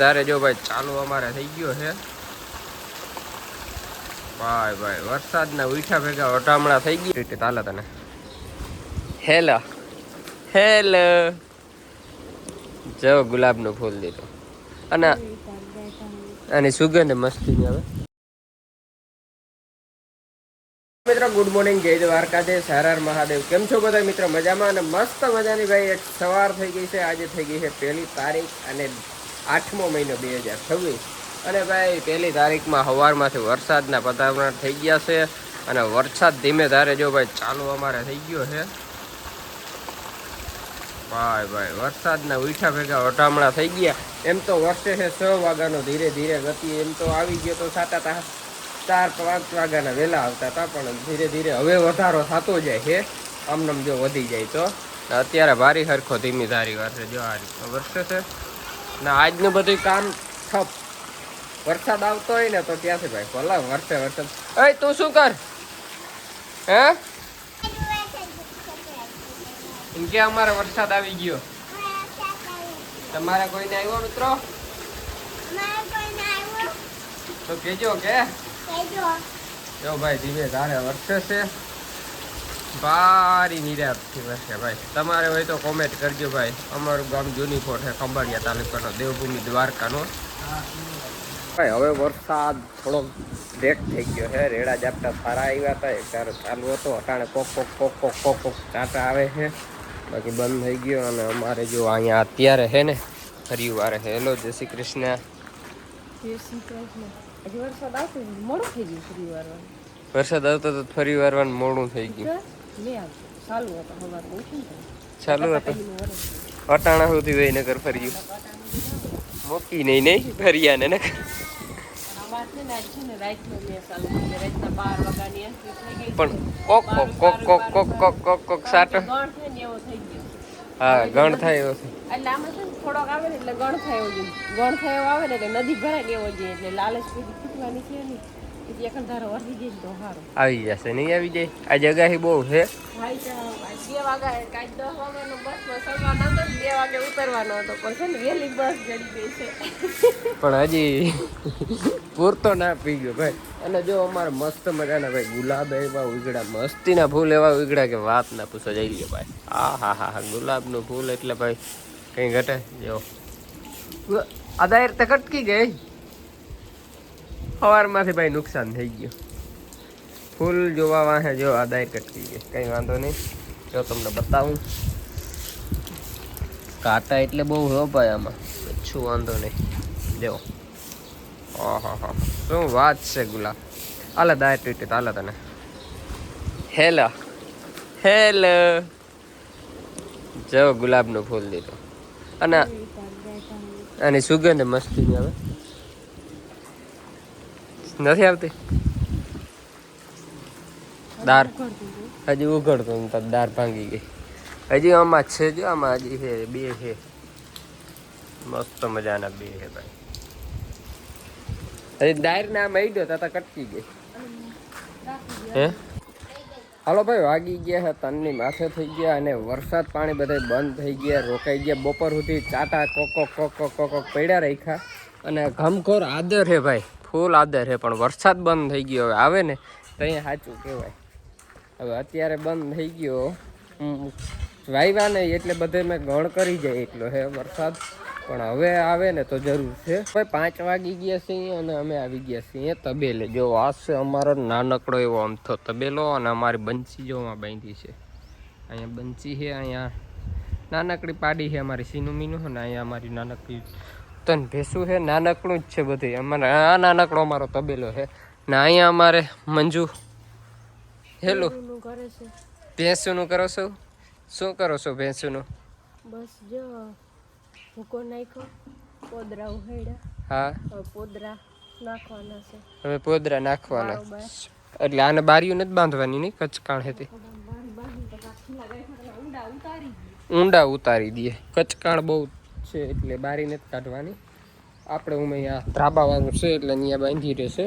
તારે જો ભાઈ ચાલુ અમારે થઈ ગયો છે ભાઈ ભાઈ વરસાદના ઉઠા ભેગા વટામણા થઈ ગઈ રીતે તાલે તને હેલો હેલો જો ગુલાબનું ફૂલ દીધું અને આની સુગંધ મસ્તીની આવે. મિત્રો ગુડ મોર્નિંગ, જય દ્વારકાધીશ, હર હર મહાદેવ. કેમ છો બધા મિત્રો? મજામાં અને મસ્ત મજાની ભાઈ એક સવાર થઈ ગઈ છે. આજે થઈ ગઈ છે 1 તારીખ અને 8મો મહિનો 2026 અને ભાઈ 1 તારીખમાં સવારમાંથી વરસાદના પતાવરણ થઈ ગયા છે અને વરસાદ ધીમે ધારે જો ભાઈ ચાલુ અમારે થઈ ગયો છે ભાઈ ભાઈ વરસાદના ઉઠા ભેગા વટામણા થઈ ગયા. એમ તો વરસે છે 6 વાગ્યાનો ધીરે ધીરે ગતિ, એમ તો આવી ગયો તો 4-5 વાગ્યાના વહેલા આવતા હતા, પણ ધીરે ધીરે હવે વધારો થતો જાય છે. આમનામ જો વધી જાય તો અત્યારે ભારી હરખો ધીમી ધારી વરસે જો આ રીતનો વરસે છે ને આજનું બધું કામ ઠપ. વરસાદ આવતો હોય ને તો ત્યાંથી ભાઈ ભલા વરસે વરસાદ. અય તું શું કર હે એમ કે અમારે વરસાદ આવી ગયો. તમારે કોઈને આવ્યો મિત્રો તો કેજો કે જો ભાઈ ધીમે ધારે વરસે છે, ભારી નિરાશથી વરસે ભાઈ. તમારે હોય તો કોમેન્ટ કરજો ભાઈ. અમારું ગામ જૂની કોટ છે, ખંભાળિયા તાલુકાનો, દેવભૂમિ દ્વારકાનો. ભાઈ હવે વરસાદ થોડોક બ્રેક થઈ ગયો છે. રેડા ઝાપટા સારા આવ્યા હતા, ત્યારે ચાલુ હતો. અટાણે કોક કોક કોક કોક કોક કોક ટાટા આવે છે, બાકી બંધ થઈ ગયો. અને અમારે જો અહીંયા અત્યારે છે ને ફરી વારે હેલો જય શ્રી કૃષ્ણ. વરસાદ આવતો તો ફરી વારવાનું મોડું થઈ ગયું. ચાલુ હતો અટાણા સુધી વહી નગર ફર્યું મૂકી નહીં ફર્યા ને પણ કોક કોક કોક કોક કોક કોક કોક કોક સાટ હા ગણ થાય એવો છે. એટલે આમાં છે ને થોડોક આવે ને એટલે ગણ થાય એવો જોઈએ. ગણ થાય એવો આવે ને એટલે નદી ભરાય ને એવો જોઈએ. એટલે લાલચ કોઈ ખૂટવાની છે નહીં. એટલે એક ધારો વરસી જાય તો સારું આવી જશે. નહીં આવી જાય. આ જગ્યા બહુ છે. 2 વાગ્યા કાંઈ 10 વાગ્યાનો બસમાં સવારનો હતો, 2 વાગે ઉતરવાનો હતો, પણ છે ને વહેલી બસ ચડી ગઈ છે. પણ હજી પૂરતો ના પી ગયો ભાઈ. અને જો અમારે મસ્ત મજાના ભાઈ ગુલાબ એવા ઉગડા, મસ્તીના ફૂલ એવા ઉગડા કે વાત ના પૂછો. જઈ ગયો ભાઈ. હા હા હા ગુલાબનું ફૂલ એટલે ભાઈ કંઈ ઘટે. જો અદાયર તો કટકી ગઈ સવારમાંથી ભાઈ, નુકસાન થઈ ગયું. ફૂલ જોવા વાહે જો અદાયર કટકી ગઈ, કંઈ વાંધો નહીં. જો તમને બતાવું કાંટા એટલે બહુ હો ભાઈ આમાં, કચ્છું વાંધો નહીં. જો હા હા શું વાત છે ગુલાબ. હાલે દાય ટ્વીટ હાલે તને હેલો હેલો જો ગુલાબનું ફૂલ દીધું અને આની સુગંધ મસ્તીની આવે. નથી આવતી દાર હજી ઉઘડતું તો દાર ભાંગી ગઈ. હજી આમાં છે જો આમાં હજી છે 2 છે મસ્ત મજાના 2 છે ભાઈ. હજી દાર ને આમ આવી ગયો તા કટકી ગઈ હે. હાલો ભાઈ વાગી ગયા છે 3ની માથે થઈ ગયા અને વરસાદ પાણી બધા બંધ થઈ ગયા, રોકાઈ ગયા. બપોર સુધી ચાટા કોક કોક કોક કોક કોક કોક પડ્યા રાખ્યા અને ઘમખોર આદર છે ભાઈ, ફૂલ આદર છે. પણ વરસાદ બંધ થઈ ગયો. હવે આવે ને તો અહીંયા સાચું કહેવાય. હવે અત્યારે બંધ થઈ ગયો, વાવ્યા નહીં એટલે બધે મેં ગણ કરી જાય એટલો હે વરસાદ. પણ હવે આવે ને તો જરૂર છે. ભાઈ 5 વાગી ગયા છે અને અમે આવી ગયા છીએ તબેલે. જો આ છે અમારો નાનકડો એવો અમથો તબેલો અને અમારી બંસી જોમાં બાંધી છે. અહીંયા બંસી છે, અહીંયા નાનકડી પાડી છે અમારી સીનું મીનું. અને અહીંયા અમારી નાનકડી તન ભેંસું છે. નાનકડું જ છે બધું અમારે. આ નાનકડો અમારો તબેલો છે ને અહીંયા અમારે મંજુ હેલો ભેંસુનું કરો છો. શું કરો છો ભેંસુનું? બસ જો ભૂકો નાખ્યો, પોદરા ઉહેડા. હા પોદરા નાખવાના છે. હવે પોદરા નાખવાના એટલે આને બારીઓ નથી બાંધવાની નહીં, કચકાણ હતી ઊંડા ઉતારી દઈએ. કચકાણ બહુ છે એટલે બારી નથી કાઢવાની. આપણે અહીંયા ધ્રાબાવાનું છે એટલે અહીંયા બાંધી રહેશે.